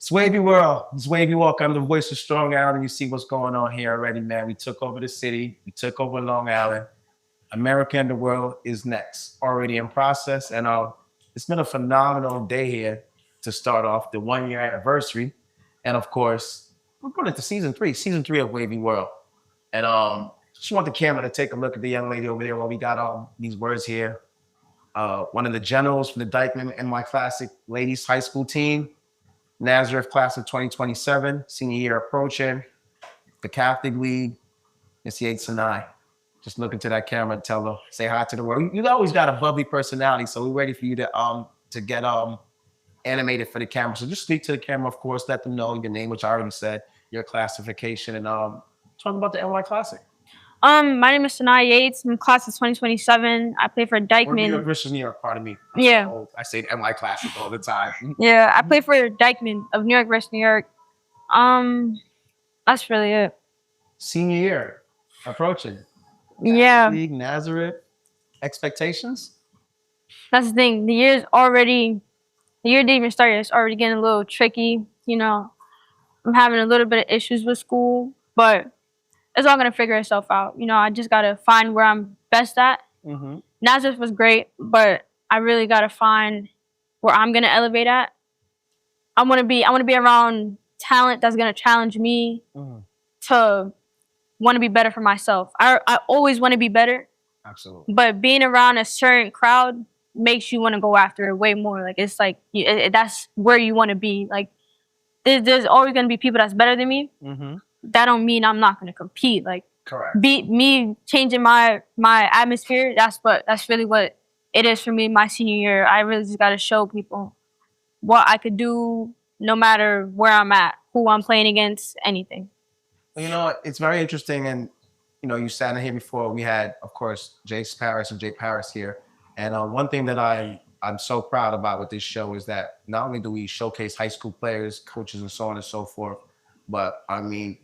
It's Wavy World. It's Wavy Walk. I'm the voice of Strong Island. You see what's going on here already, man. We took over the city. We took over Long Island. America and the world is next, already in process. And it's been a phenomenal day here to start off the 1 year anniversary. And of course, we're going into season three of Wavy World. And just want the camera to take a look at the young lady over there while we got these words here. One of the generals from the Dyckman NY Classic Ladies High School team. Nazareth class of 2027, senior year approaching. The Catholic League, Miss Yates and I. Just look into that camera and tell her, say hi to the world. You always got a bubbly personality, so we're ready for you to get animated for the camera. So just speak to the camera, of course, let them know your name, which I already said, your classification, and talk about the NY Classic. My name is Sanai Yates. I'm class of 2027. I play for Dyckman. Or New York versus New York, pardon me. Yeah. Oh, I say NY Classic all the time. Yeah, I play for Dyckman of New York versus New York. That's really it. Senior year approaching. Yeah. League, Nazareth, expectations? That's the thing. The year didn't even start yet. It's already getting a little tricky. You know, I'm having a little bit of issues with school, but it's all gonna figure itself out. You know, I just gotta find where I'm best at. Mm-hmm. Nazareth was great, but I really gotta find where I'm gonna elevate at. I wanna be around talent that's gonna challenge me to want to be better for myself. I always want to be better. Absolutely. But being around a certain crowd makes you want to go after it way more. Like it's like that's where you want to be. Like there's always gonna be people that's better than me. Mm-hmm. That don't mean I'm not gonna compete. Like correct. Me changing my atmosphere. That's really what it is for me. My senior year, I really just gotta show people what I could do, no matter where I'm at, who I'm playing against, anything. You know, it's very interesting, and you know, you sat in here before. We had, of course, Jay Paris here, and one thing that I'm so proud about with this show is that not only do we showcase high school players, coaches, and so on and so forth, but I mean,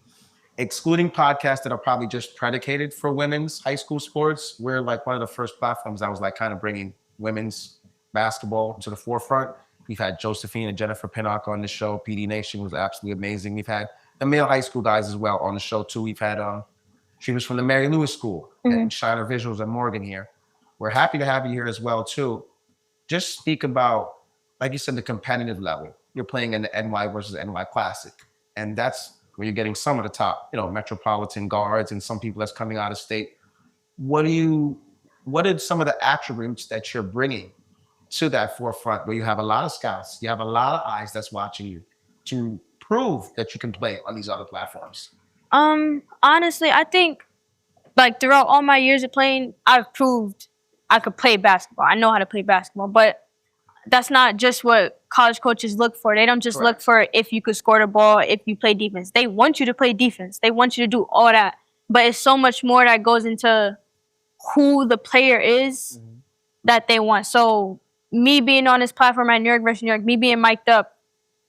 excluding podcasts that are probably just predicated for women's high school sports, we're like one of the first platforms that was like kind of bringing women's basketball to the forefront. We've had Josephine and Jennifer Pinnock on the show. PD Nation was absolutely amazing. We've had the male high school guys as well on the show too. We've had students from the Mary Lewis School and Shiner Visuals and Morgan here. We're happy to have you here as well too. Just speak about, like you said, the competitive level. You're playing in the NY versus NY Classic, and that's where you're getting some of the top, you know, metropolitan guards and some people that's coming out of state. What are some of the attributes that you're bringing to that forefront where you have a lot of scouts, you have a lot of eyes that's watching you to prove that you can play on these other platforms? Honestly, I think like throughout all my years of playing, I've proved I could play basketball. I know how to play basketball, but that's not just what college coaches look for. They don't just look for if you could score the ball, if you play defense. They want you to play defense. They want you to do all that. But it's so much more that goes into who the player is that they want. So me being on this platform at New York versus New York, me being mic'd up,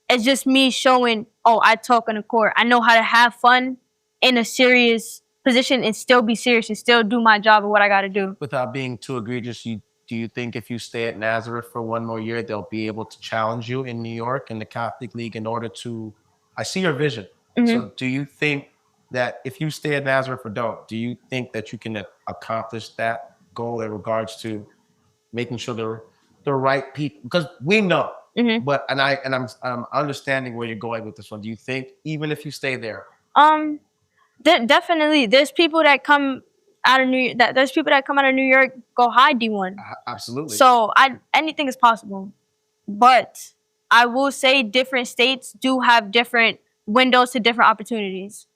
it's just me showing, oh, I talk on the court. I know how to have fun in a serious position and still be serious and still do my job of what I got to do. Without being too egregious, do you think if you stay at Nazareth for one more year, they'll be able to challenge you in New York in the Catholic League in order to, I see your vision. So do you think that if you stay at Nazareth or don't, do you think that you can accomplish that goal in regards to making sure the right people, because we know, but I'm understanding where you're going with this one. Do you think even if you stay there? Definitely, there's people that come out of New York go high D1. Absolutely. So anything is possible, but I will say different states do have different windows to different opportunities,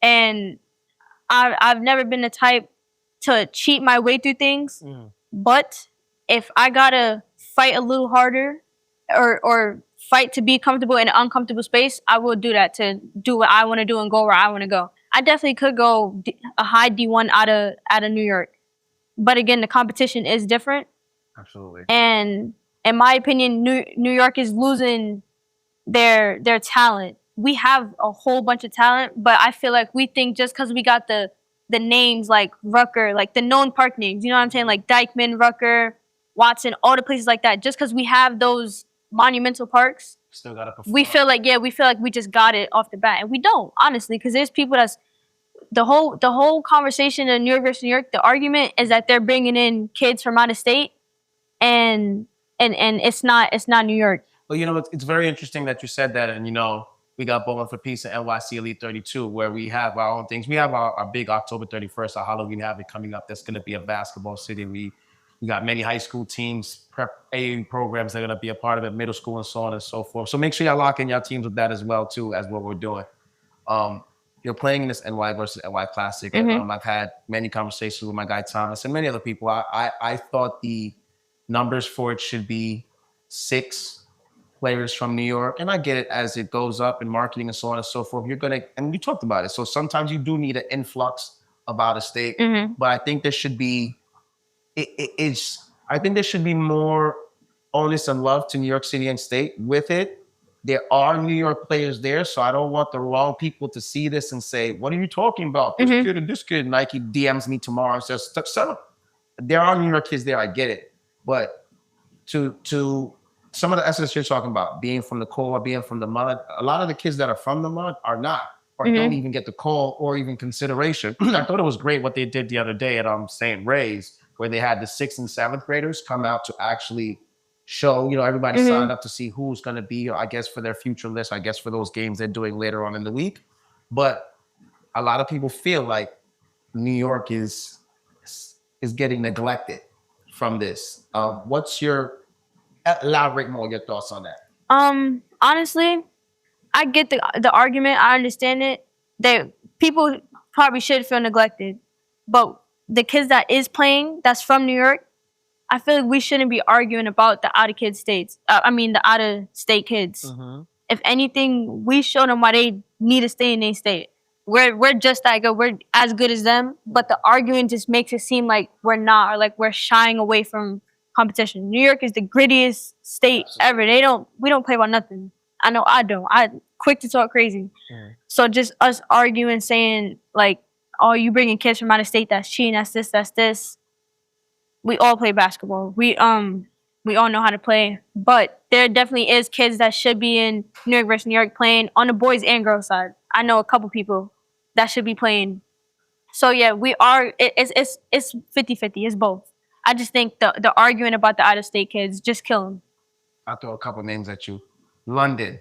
and I've never been the type to cheat my way through things. But if I gotta fight a little harder or fight to be comfortable in an uncomfortable space, I will do that to do what I want to do and go where I want to go. I definitely could go a high D1 out of New York. But again, the competition is different. Absolutely. And in my opinion, New York is losing their talent. We have a whole bunch of talent, but I feel like we think just because we got the names like Rucker, like the known park names, you know what I'm saying? Like Dyckman, Rucker, Watson, all the places like that. Just because we have those monumental parks, Still got to perform. we feel like we just got it off the bat, and we don't, honestly, because there's people that's the whole conversation in New York versus New York. The argument is that they're bringing in kids from out of state, and it's not New York. Well, it's very interesting that you said that, and we got Ballin for Peace and NYC Elite 32, where we have our own things. We have our big October 31st, our Halloween Havoc coming up. That's going to be a basketball city. We got many high school teams, prep A programs that are going to be a part of it, middle school, and so on and so forth. So make sure y'all lock in your teams with that as well, too, as what we're doing. You're playing in this NY versus NY Classic. Mm-hmm. I've had many conversations with my guy Thomas and many other people. I thought the numbers for it should be 6 players from New York, and I get it as it goes up in marketing and so on and so forth. And we talked about it. So sometimes you do need an influx of out of state, but I think there should be, I think there should be more onus and love to New York City and state with it. There are New York players there, so I don't want the wrong people to see this and say, "What are you talking about? This kid and this kid." Nike DMs me tomorrow and says, "There are New York kids there. I get it, but to some of the essence you're talking about, being from the core, being from the mud, a lot of the kids that are from the mud are not, or don't even get the call or even consideration." I thought it was great what they did the other day at St. Ray's, where they had the 6th and 7th graders come out to actually show, everybody signed up to see who's going to be, I guess, for their future list, I guess, for those games they're doing later on in the week. But a lot of people feel like New York is getting neglected from this. What's elaborate more your thoughts on that? Honestly, I get the argument. I understand it. That people probably should feel neglected, but the kids that is playing, that's from New York, I feel like we shouldn't be arguing about the out of state kids. If anything, we show them why they need to stay in their state. We're just that good. We're as good as them, but the arguing just makes it seem like we're not, or like we're shying away from competition. New York is the grittiest state ever. We don't play about nothing. I know I don't. I'm quick to talk crazy. So just us arguing, saying like, "Oh, you bringing kids from out of state? That's cheating. That's this. That's this." We all play basketball. We all know how to play. But there definitely is kids that should be in New York versus New York playing on the boys and girls side. I know a couple people that should be playing. So yeah, we are. It's 50-50. It's both. I just think the arguing about the out of state kids just kill them. I'll throw a couple names at you. London,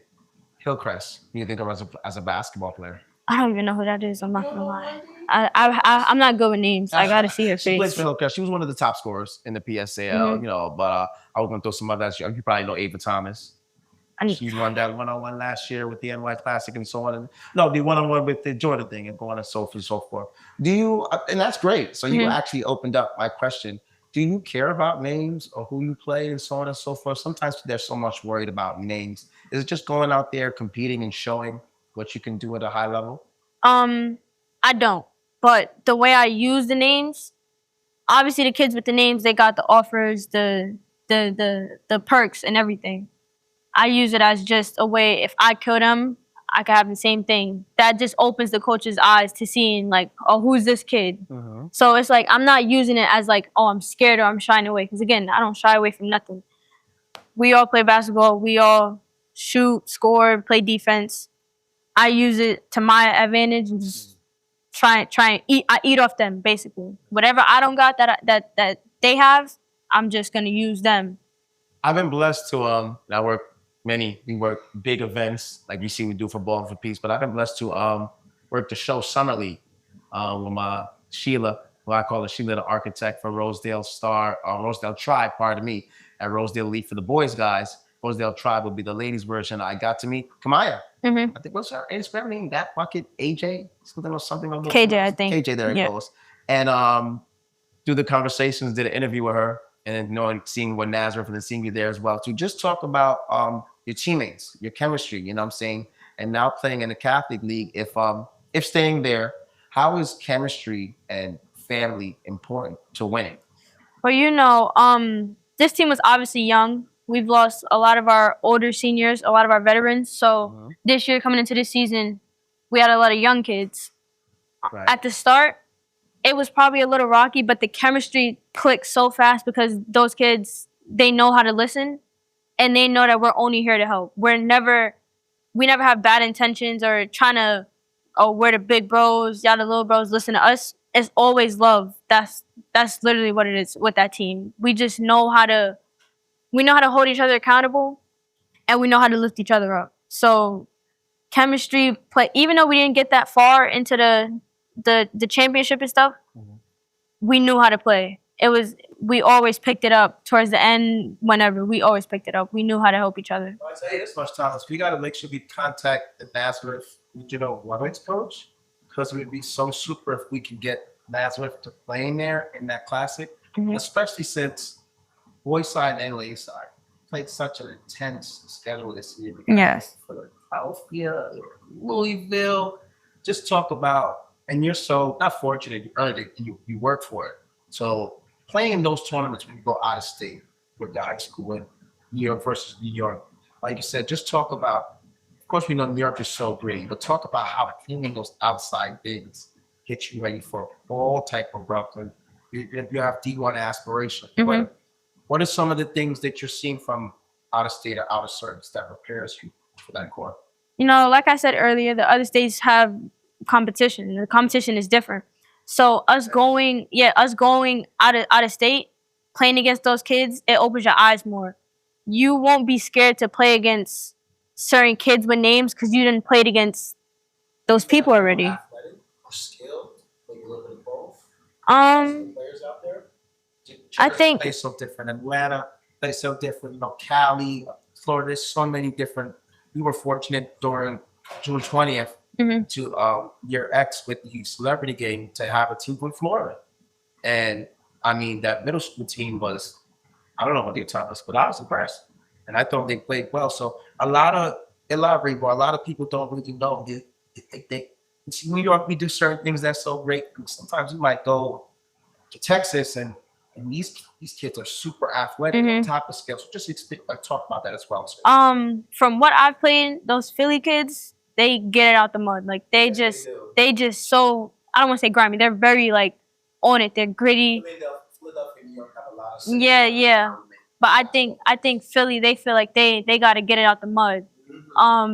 Hillcrest. You think of as a basketball player? I don't even know who that is. I'm not gonna lie. I'm not good with names. I gotta see her She face. plays for Hillcrest. She was one of the top scorers in the PSAL. But I was gonna throw some others. You probably know Ava Thomas. She won that one-on-one last year with the NY Classic and so on. The one-on-one with the Jordan thing and going and so forth. Do you? And that's great. So you actually opened up my question. Do you care about names or who you play and so on and so forth? Sometimes they're so much worried about names. Is it just going out there, competing and showing what you can do at a high level? I don't. But the way I use the names, obviously the kids with the names, they got the offers, the perks and everything. I use it as just a way, if I kill them, I could have the same thing. That just opens the coach's eyes to seeing like, oh, who's this kid? So it's like, I'm not using it as like, oh, I'm scared or I'm shying away. Because again, I don't shy away from nothing. We all play basketball. We all shoot, score, play defense. I use it to my advantage and just try and eat. I eat off them, basically. Whatever I don't got that they have, I'm just gonna use them. I've been blessed to we work big events like you see we do for Ballin for Peace, but I've been blessed to work the show Summer League with my Sheila, who I call her Sheila, the architect for Rosedale Tribe, pardon me, at Rosedale Elite for the boys guys. Rosedale Tribe will be the ladies version. I got to meet Kamaya. I think what's her Instagram name? That bucket AJ something. KJ, I think. KJ, there it goes. And through the conversations, did an interview with her, and then seeing what Nazareth and then seeing you there as well to just talk about your teammates, your chemistry. You know what I'm saying? And now playing in the Catholic League, if staying there, how is chemistry and family important to winning? Well, this team was obviously young. We've lost a lot of our older seniors, a lot of our veterans. So this year, coming into this season, we had a lot of young kids. Right. At the start, it was probably a little rocky, but the chemistry clicked so fast because those kids, they know how to listen. and they know that we're only here to help. We never have bad intentions or trying to, oh, we're the big bros, y'all the little bros, listen to us. It's always love. That's literally what it is with that team. We just know how to hold each other accountable, and we know how to lift each other up. So chemistry play, even though we didn't get that far into the championship and stuff, we knew how to play. We always picked it up towards the end. Whenever we always picked it up, we knew how to help each other. I'll tell you this much, Thomas. We got to make sure we contact the Nazareth regional women's coach, because it would be so super if we can get Nazareth to play in there in that classic, especially since boys side and ladies side played such an intense schedule this year. Yes. Philadelphia, Louisville. Just talk about, and you're so not fortunate, you earned it, you work for it. So playing in those tournaments when you go out of state with the high school in New York versus New York, like you said, just talk about, of course we know New York is so great, but talk about how playing those outside things get you ready for all type of Brooklyn. You have D1 aspirations. What are some of the things that you're seeing from out of state or out of service that prepares you for that court? Like I said earlier, the other states have competition. The competition is different. So us going out of state, playing against those kids, it opens your eyes more. You won't be scared to play against certain kids with names because you didn't play against those people already. Athletic or skilled, like a little bit of both. Players out there. I think play so different. Atlanta play so different. Cali, Florida. There's so many different. We were fortunate during June 20th to year X with the celebrity game to have a team from Florida, and I mean that middle school team was, I don't know what they taught us, but I was impressed, and I thought they played well. So a lot of people don't really know. They New York, we do certain things that's so great. Sometimes you might go to Texas and these kids are super athletic on top of scale. So just talk about that as well. So. From what I've played, those Philly kids, they get it out the mud. Like they just so, I don't want to say grimy. They're very like on it. They're gritty. Philadelphia, New York have a lot of yeah. But I think Philly, they feel like they got to get it out the mud.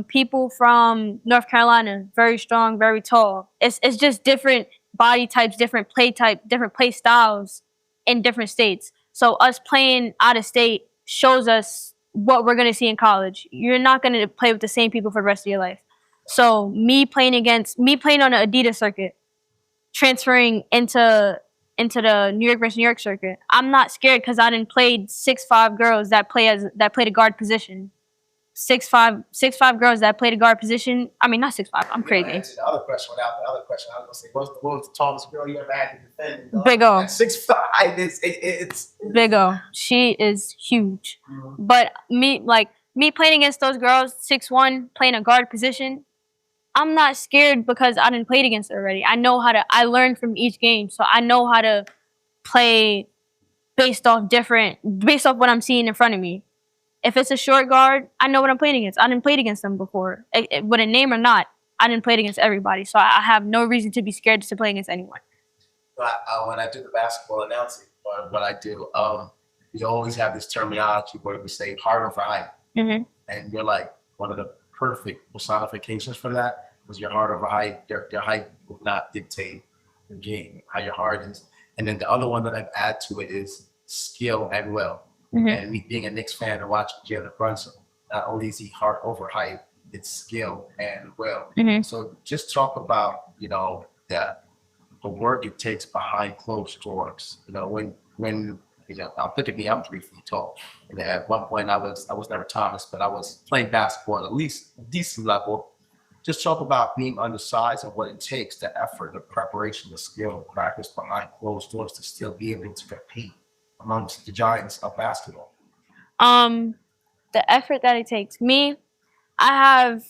People from North Carolina, very strong, very tall. It's just different body types, different play styles in different states. So us playing out of state shows us what we're gonna see in college. You're not gonna play with the same people for the rest of your life. So me playing on the Adidas circuit, transferring into the New York versus New York circuit, I'm not scared because I didn't play 6'5" girls that play a guard position. 6'5" girls that play the guard position. I mean, not 6'5". I'm crazy. The other question without the other question, I was gonna say, what was the tallest girl you ever had to defend? Big O. 6'5". It's Big O. She is huge. But me playing against those girls, 6'1", playing a guard position, I'm not scared because I didn't play against her already. I learned from each game, so I know how to play based off what I'm seeing in front of me. If it's a short guard, I know what I'm playing against. I didn't play against them before. With a name or not, I didn't play against everybody. So I have no reason to be scared to play against anyone. When I do the basketball announcing, or what I do, we always have this terminology where we say harder for height. And you're like one of the perfect personifications for that, because you're harder for height. Their height will not dictate the game, how your heart is. And then the other one that I've added to it is skill and will. And me being a Knicks fan and watching Jalen Brunson, not only is he hard over height, it's skill and will. So just talk about, the work it takes behind closed doors. When I'll look at me, I'm 3 feet tall. And at one point I was never Thomas, but I was playing basketball at least a decent level. Just talk about being undersized and what it takes, the effort, the preparation, the skill, the practice behind closed doors to still be able to compete amongst the giants of basketball. The effort that it takes. Me, I have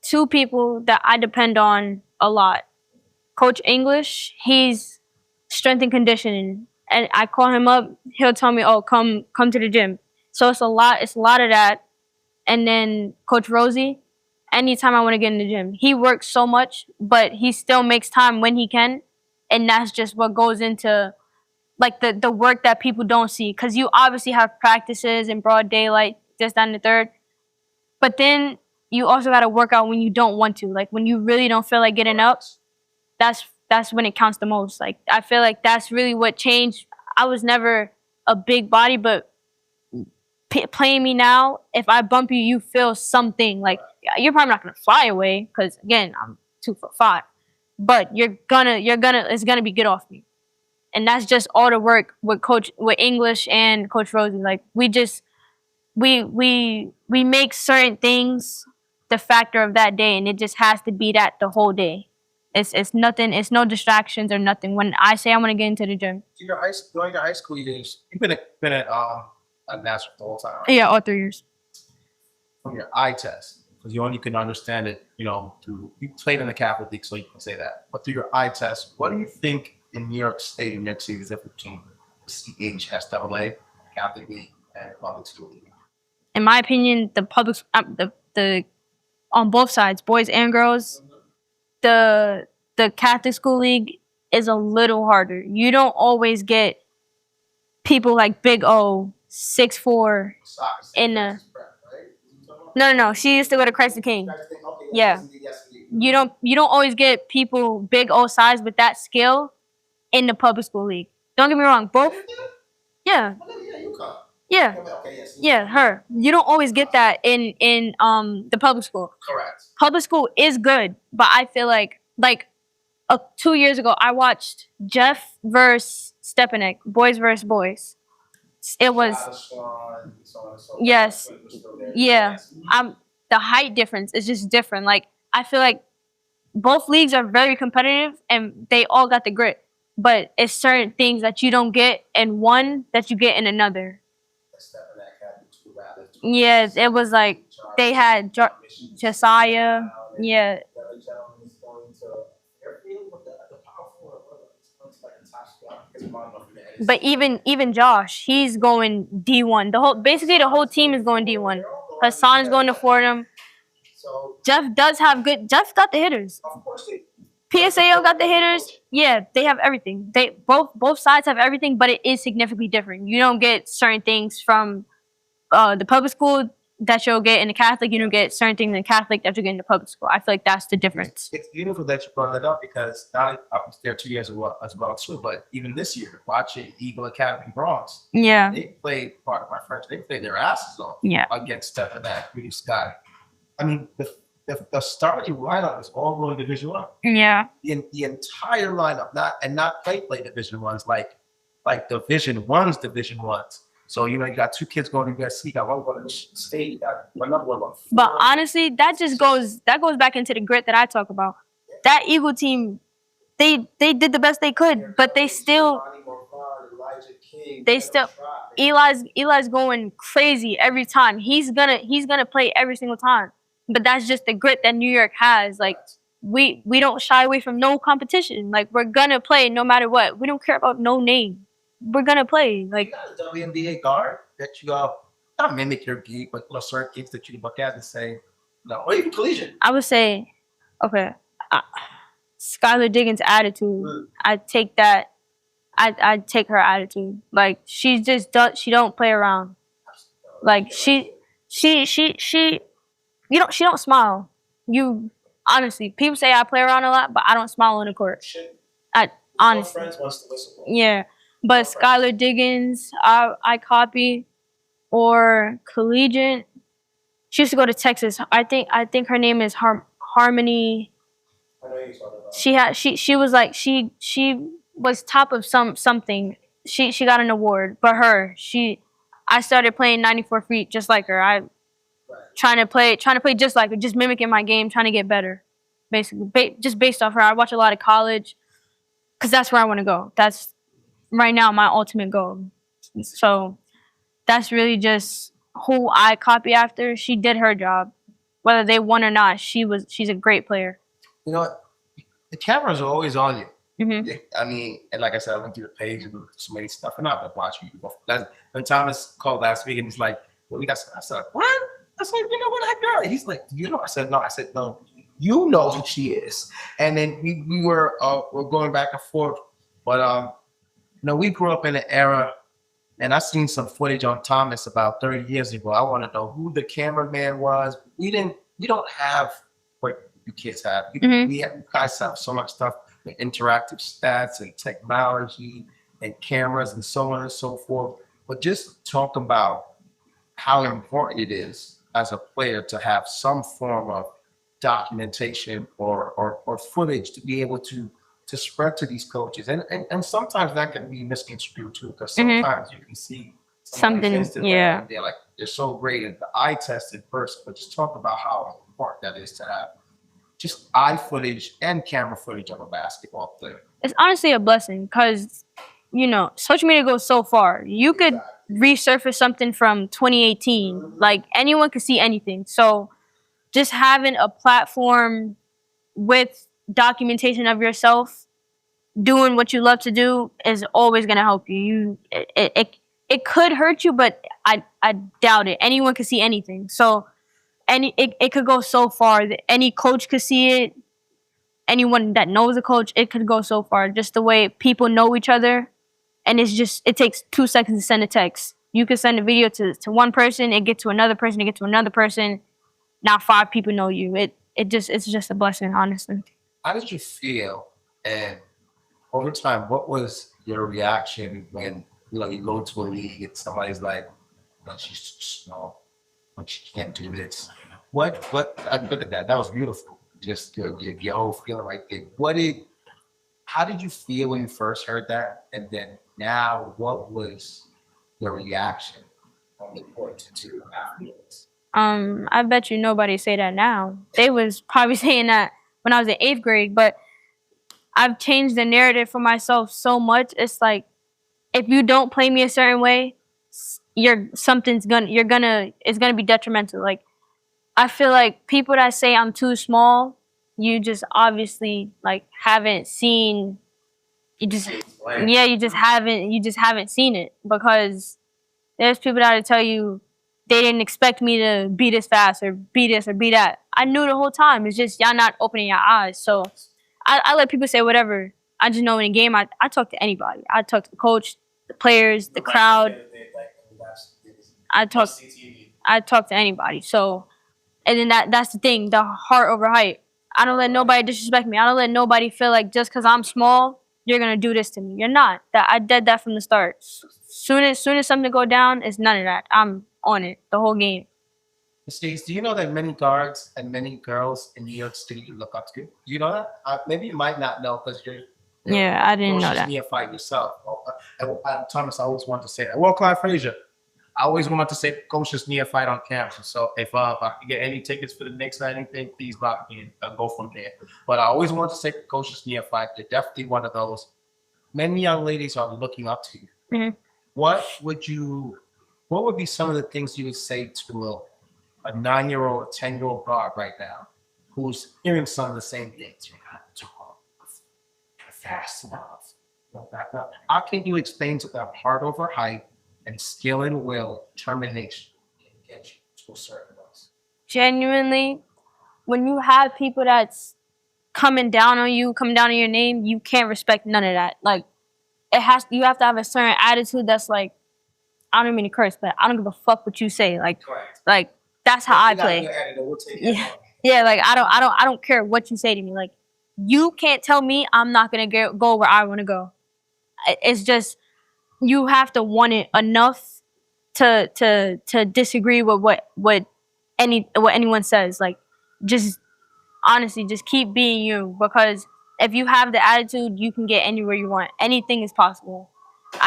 2 people that I depend on a lot. Coach English, he's strength and conditioning, and I call him up. He'll tell me, "Oh, come to the gym." So it's a lot of that. And then Coach Rosie, anytime I want to get in the gym, he works so much, but he still makes time when he can, and that's just what goes into like the work that people don't see, because you obviously have practices in broad daylight. this, that, and the third. But then you also got to work out when you don't want to. Like when you really don't feel like getting up, that's when it counts the most. Like I feel like that's really what changed. I was never a big body, but playing me now, if I bump you, you feel something. Like you're probably not gonna fly away because again, I'm 2'5", but it's gonna be good off me. And that's just all the work with English and Coach Rosie. Like we make certain things the factor of that day, and it just has to be that the whole day. It's nothing. It's no distractions or nothing. When I say I'm gonna get into the gym, During your high school years, you've been at Nazareth the whole time, right? yeah, all 3 years. From your eye test, because you only can understand it, through you played in the Catholic League, so you can say that. But through your eye test, what do you think in New York State and New York City is different between the CHSAA, Catholic League, and public school league? In my opinion, the public the on both sides, boys and girls, the Catholic school league is a little harder. You don't always get people like Big O, 6'4", in the. No. She used to go to Christ the King. Yeah. You don't always get people big O size with that skill in the public school league. Don't get me wrong, both. Yeah. Yeah, her. You don't always get that in the public school. Correct. Public school is good, but I feel like 2 years ago I watched Jeff versus Stepanek, boys versus boys. It was yes, yeah. The height difference is just different. Like I feel like both leagues are very competitive and they all got the grit, but it's certain things that you don't get in one that you get in another. Yeah, it was like they had CHSAA. Yeah. But even Josh, he's going D1. The whole team is going D1. Hassan's going to Fordham. Jeff does have good. Jeff got the hitters. PSAL got the hitters. Yeah, they have everything. They both sides have everything, but it is significantly different. You don't get certain things from the public school that you'll get in the Catholic. You don't get certain things in the Catholic that you get in the public school. I feel like that's the difference. It's beautiful that you brought that up because I was there 2 years as well too. But even this year, watching Eagle Academy Bronx, yeah, they played part of my French. They played their asses off. Yeah, against Stepanek, Rudy Scott. I mean, the starting lineup is all going Division One. Yeah, the entire lineup, not play Division Ones like Division Ones. So you got two kids going to USC, got one going to state, you got another one going. But honestly, that goes back into the grit that I talk about. That Eagle team, they did the best they could, but Eli's going crazy every time. He's gonna play every single time. But that's just the grit that New York has. Like we don't shy away from no competition. Like we're gonna play no matter what. We don't care about no name. We're gonna play. Like you got a WNBA guard that you not mimic your geek, but certain gigs that you look at and say, no, or even collegiate. I would say, okay, Skylar Diggins' attitude. I take that. I take her attitude. Like she just does. She don't play around. Like she don't smile. You honestly, people say I play around a lot, but I don't smile on the court. I honestly, yeah. But Skylar Diggins, I copy, or collegiate. She used to go to Texas. I think her name is Harmony. She was like she was top of something. She got an award, but I started playing 94 feet just like her. Trying to play just like her, just mimicking my game, trying to get better, basically, just based off her. I watch a lot of college, because that's where I want to go. That's right now my ultimate goal. So that's really just who I copy after. She did her job, whether they won or not. She's a great player. You know what? The cameras are always on you. Mm-hmm. I mean, and like I said, I went through the page and so many stuff, and I've been watching you. When Thomas called last week and he's like, "Well, we got," I said, "What?" I said, "You know what, that girl?" He's like, "You know?" I said, "No." I said, "No, you know who she is." And then we were going back and forth, but we grew up in an era And I seen some footage on Thomas about 30 years ago. I want to know who the cameraman was. We don't have what you kids have. You guys have so much stuff, the interactive stats and technology and cameras and so on and so forth. But just talk about how important it is as a player to have some form of documentation or footage to be able to spread to these coaches. And sometimes that can be misconstrued too, because sometimes you can see something, yeah. And they're so great at the eye test in person, but just talk about how important that is to have just eye footage and camera footage of a basketball player. It's honestly a blessing because, you know, social media goes so far. You could resurface something from 2018. Like, anyone could see anything. So just having a platform with documentation of yourself doing what you love to do is always going to help you. It could hurt you, but I doubt it. Anyone could see anything. So it could go so far that any coach could see it. Anyone that knows a coach, it could go so far. Just the way people know each other. And it takes 2 seconds to send a text. You can send a video to one person, it get to another person, it get to another person. Now 5 people know you. It's just a blessing, honestly. How did you feel? And over time, what was your reaction when you go to a league and somebody's like, "No, she's too small, but she can't do this." What? I look at that. That was beautiful. Just your whole feeling right there. How did you feel when you first heard that? And then now, what was your reaction on the court to afterwards? I bet you nobody say that now. They was probably saying that when I was in 8th grade, but I've changed the narrative for myself so much. It's like, if you don't play me a certain way, it's gonna be detrimental. Like, I feel like people that say I'm too small, you just obviously haven't seen. You just haven't seen it, because there's people that will tell you they didn't expect me to be this fast or be this or be that. I knew the whole time. It's just y'all not opening your eyes. So I let people say whatever. I just know in a game, I talk to anybody. I talk to the coach, the players, the crowd. I talk to anybody. So, and then that's the thing, the heart over height. I don't let nobody disrespect me. I don't let nobody feel like just because I'm small, you're gonna do this to me. You're not. I did that from the start. Soon as something go down, it's none of that. I'm on it the whole game. Steve, do you know that many guards and many girls in New York City look up to you? Do you know that? Maybe you might not know because you're I didn't know that. Neophyte yourself. Thomas, I always wanted to say that. Well, Clyde Frazier, I always wanted to say coach's neophyte on campus. So if I can get any tickets for the Knicks or anything, please lock me in. I'll go from there. But I always wanted to say coach's neophyte. They're definitely one of those. Many young ladies are looking up to you. Mm-hmm. What would be some of the things you would say to a 9-year-old, 10-year-old guard right now who's hearing some of the same things? You're not tall, fast enough. How can you explain to them heart over height and skill and will, determination, and get you to a certain place? Genuinely, when you have people that's coming down on you, coming down on your name, you can't respect none of that. Like, you have to have a certain attitude that's like, I don't mean to curse, but I don't give a fuck what you say. Like, that's how I play. Yeah, like I don't care what you say to me. Like, you can't tell me I'm not gonna go where I want to go. It's just, you have to want it enough to disagree with what anyone says. Like, just honestly, just keep being you, because if you have the attitude, you can get anywhere you want. Anything is possible.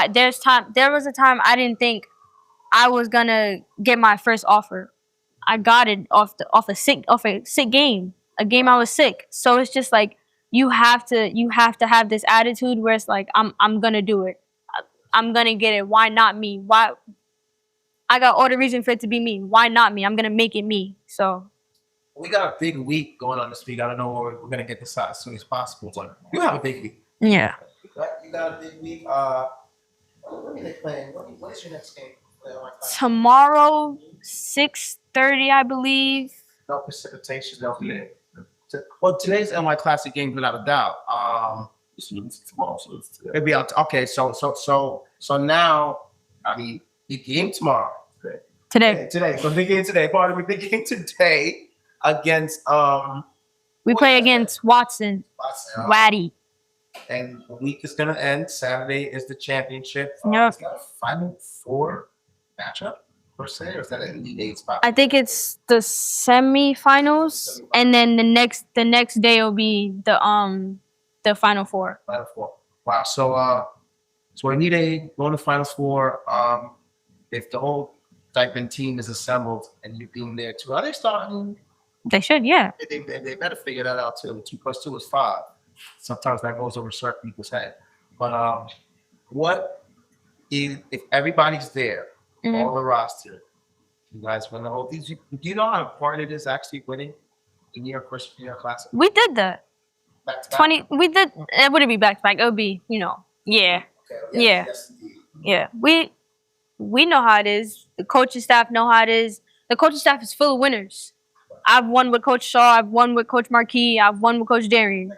There was a time I didn't think I was gonna get my first offer. I got it off a sick game, a game I was sick. So it's just like, you have to have this attitude where it's like, I'm gonna do it. I'm gonna get it. Why not me? Why? I got all the reason for it to be me. Why not me? I'm gonna make it me. So we got a big week going on this week. I don't know where we're gonna get this out as soon as possible, but you have a big week. Yeah. You got a big week. What are they playing? What is your next game? Tomorrow, 6:30, I believe. No precipitation. No. Well, today's NY Classic game without a doubt. Maybe okay. So now I mean, the game tomorrow. Today. Today. So the game today. Pardon me. The game today against We play against Watson. Waddy. And the week is gonna end. Saturday is the championship. Yep. Is that a Final Four matchup per se, or is that an Elite Eight spot? I think it's the semifinals, and then the next day will be the Final Four. Final Four. Wow. So Elite Eight going to Final Four. If the whole Dyckman team is assembled and you being there too, are they starting? They should, yeah. They better figure that out too. 2 + 2 is 5. Sometimes that goes over certain people's head. But what if everybody's there, all the roster, you guys win the whole thing? Do you know how important it is actually winning in your first year classic? We did that. Back to back? 20. We did. It wouldn't be back to back. It would be, yeah. Okay, Yeah. Yes, indeed. Yeah, we know how it is. The coaching staff know how it is. The coaching staff is full of winners. I've won with Coach Shaw. I've won with Coach Marquis. I've won with Coach Darian.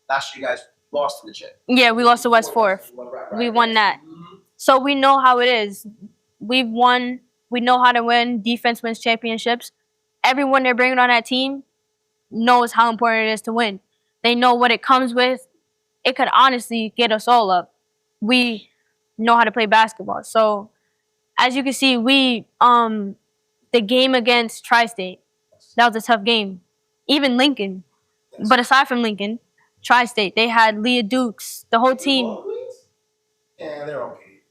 Last year, you guys lost to the Jet. Yeah, we lost to West Fourth. We won that. So we know how it is. We've won. We know how to win. Defense wins championships. Everyone they're bringing on that team knows how important it is to win. They know what it comes with. It could honestly get us all up. We know how to play basketball. So as you can see, the game against Tri-State, that was a tough game. Even Lincoln. But aside from Lincoln, Tri-State, they had Leah Dukes, the whole team. Yeah, they're okay.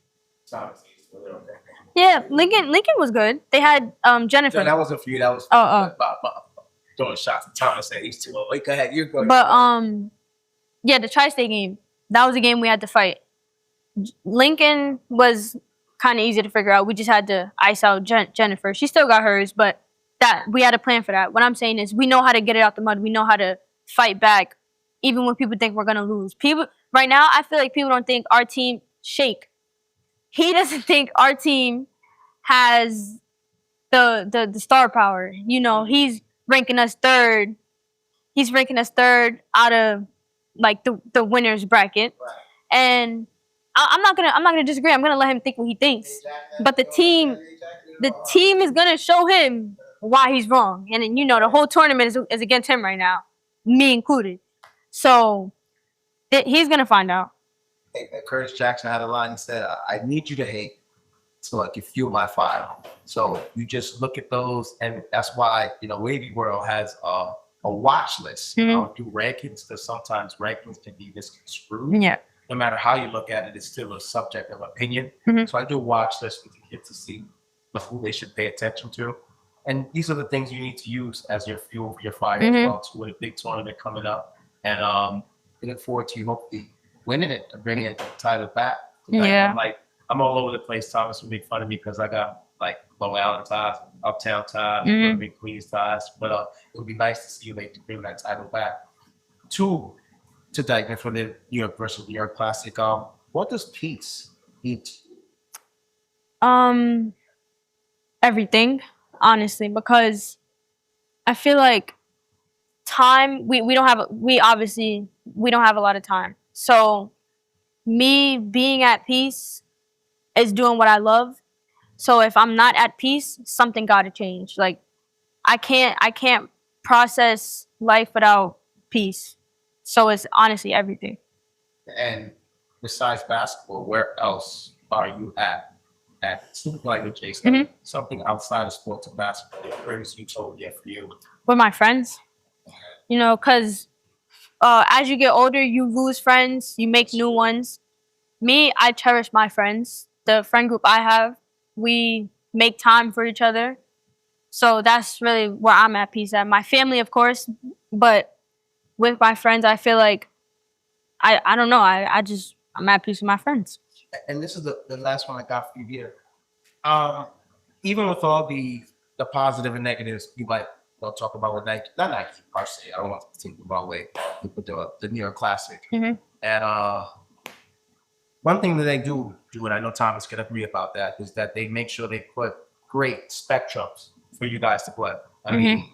They're okay. Yeah, Lincoln was good. They had Jennifer. No, that wasn't for you. That was throwing shots at Thomas. He's too old. Wait, go ahead. You're good. But yeah, the Tri-State game, that was a game we had to fight. Lincoln was kind of easy to figure out. We just had to ice out Jennifer. She still got hers, but that we had a plan for that. What I'm saying is we know how to get it out the mud. We know how to fight back, even when people think we're gonna lose. People right now, I feel like people don't think our team Shake. He doesn't think our team has the star power. He's ranking us third. He's ranking us third out of like the winners bracket, and I'm not gonna disagree. I'm gonna let him think what he thinks. But the team is gonna show him why he's wrong. And then, the whole tournament is against him right now, me included. So he's gonna find out. Curtis Jackson had a line and said, "I need you to hate so I can fuel my fire." So you just look at those, and that's why Wavy World has a watch list. Do rankings, because sometimes rankings can be misconstrued. Yeah. No matter how you look at it, it's still a subject of opinion. So I do watch lists with the kids to see who they should pay attention to. And these are the things you need to use as your fuel for your fire as well, to win a big tournament coming up. And I look forward to you hopefully winning it and bringing the title back. Yeah. I'm all over the place. Thomas will make fun of me because I got Long Island ties, Uptown ties, Queens ties. But it would be nice to see you bring that title back to Dyckman for the New York versus New York Classic. What does peace mean to you? Everything, honestly, because I feel like time, we don't have a lot of time. So me being at peace is doing what I love. So if I'm not at peace, something gotta change. Like I can't process life without peace. So it's honestly everything. And besides basketball, where else are you at something like the Jason, something outside of sports and basketball that brings you totally for you? With my friends, because as you get older, you lose friends, you make new ones. Me, I cherish my friends. The friend group I have, we make time for each other. So that's really where I'm at peace at. My family, of course, but with my friends, I feel like I don't know. I'm at peace with my friends. And this is the last one I got for you here. Even with all the positive and negatives, you might talk about with Nike, not Nike per se. I don't want to think about way, but the New York Classic. And one thing that they do, and I know Thomas can agree about that, is that they make sure they put great spectrums for you guys to play. I mean,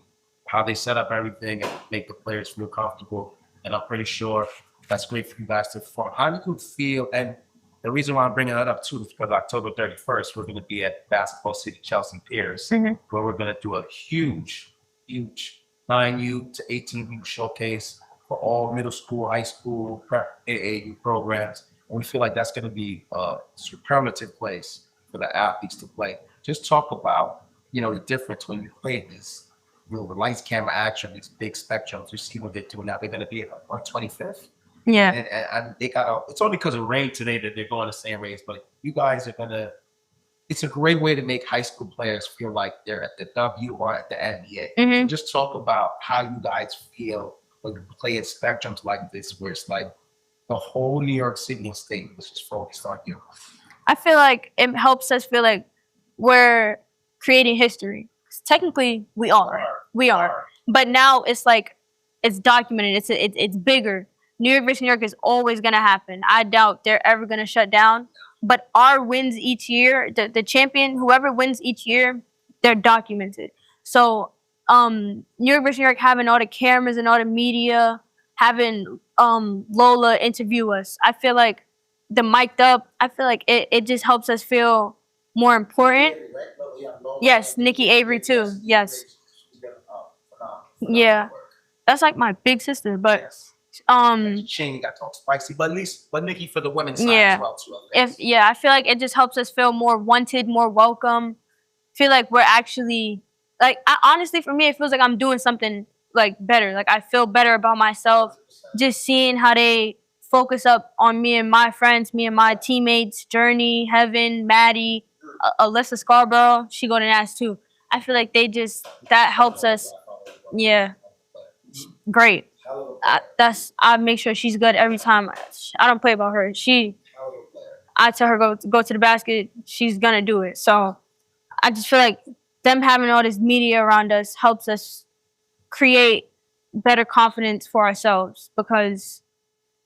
how they set up everything and make the players feel comfortable. And I'm pretty sure that's great for you guys to perform. How do you feel? And the reason why I'm bringing that up too is because October 31st, we're going to be at Basketball City, Chelsea Piers, where we're going to do a huge 9U to 18U showcase for all middle school, high school, prep AAU programs. And we feel like that's going to be a superlative place for the athletes to play. Just talk about, the difference when you play this, the lights, camera, action, these big spectrums. You see what they're doing now. They're going to be on 25th. Yeah. And they got it's only because of rain today that they're going the same race, but you guys are going to, it's a great way to make high school players feel like they're at the W or at the NBA. So just talk about how you guys feel when you play at spectrums like this, where it's like the whole New York City and state was just focused on you. I feel like it helps us feel like we're creating history. Technically, we are. But now it's like, it's documented. It's bigger. New York versus New York is always going to happen. I doubt they're ever going to shut down. But our wins each year, the champion, whoever wins each year, they're documented. So New York versus New York having all the cameras and all the media, having Lola interview us, I feel like the mic'd up, I feel like it just helps us feel more important. Yes, Nikki Avery too. Yes. Yeah. That's like my big sister, but She ain't got to talk spicy, but at least Nikki for the women's side as well too. I feel like it just helps us feel more wanted, more welcome. Feel like we're actually honestly, for me, it feels like I'm doing something like better. Like I feel better about myself. Just seeing how they focus up on me and my friends, me and my teammates, Journey, Heaven, Maddie, Alyssa Scarborough. She go to NAS too. I feel like that helps us. Yeah, great. I make sure she's good every time. I don't play about her. I tell her go to the basket. She's gonna do it. So I just feel like them having all this media around us helps us create better confidence for ourselves, because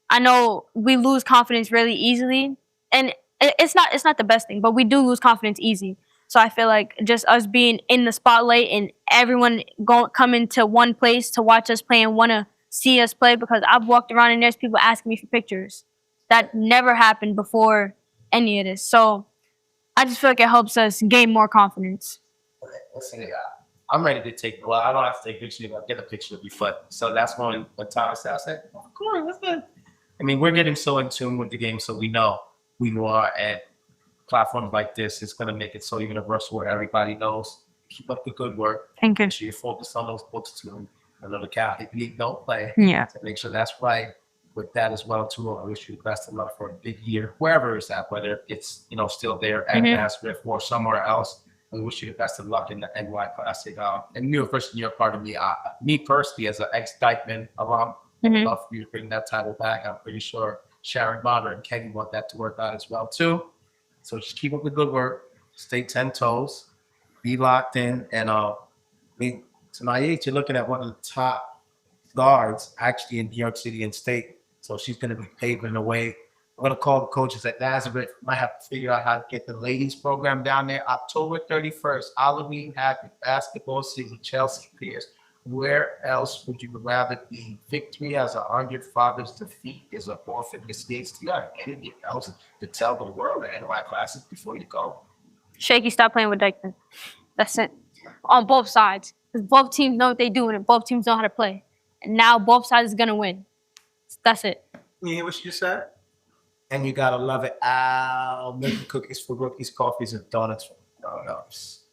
I know we lose confidence really easily, and it's not the best thing, but we do lose confidence easy. So I feel like just us being in the spotlight and everyone coming to one place to watch us play and want to see us play, because I've walked around and there's people asking me for pictures. That never happened before any of this. So I just feel like it helps us gain more confidence. Listen, I'm ready to take. Well, I don't have to take a picture. I'll get a picture of your foot. So that's when Thomas said, I said, of course, that's good. I mean, we're getting so in tune with the game, so we know we are at platforms like this. It's going to make it so universal where everybody knows. Keep up the good work. Thank you. Make sure you focus on those books too. Another Catholic league don't play. Yeah. To make sure that's right with that as well too. I wish you the best of luck for a big year, wherever it's at, whether it's still there at Nazareth or somewhere else. I wish you the best of luck in the NY Classic. And New York versus New York, part of me personally, as an ex-Dyckman alum, I'd love for you to bring that title back. I'm pretty sure Sharon Bonner and Kenny want that to work out as well too. So just keep up the good work. Stay 10 toes. Be locked in. And Sanai Yates, you're looking at one of the top guards actually in New York City and state. So she's going to be paving the way. I'm going to call the coaches at Nazareth. Might have to figure out how to get the ladies program down there. October 31st, Halloween Happy Basketball City, Chelsea Piers. Where else would you rather be? Victory as 100 fathers, defeat is an orphan mistakes. You got anything else to tell the world at NY Classes before you go? Shaky, stop playing with Dyckman. That's it. On both sides. Because both teams know what they're doing and both teams know how to play. And now both sides is going to win. That's it. You hear what she just said? And you got to love it. Making cookies for rookies, coffees, and donuts for grown-ups.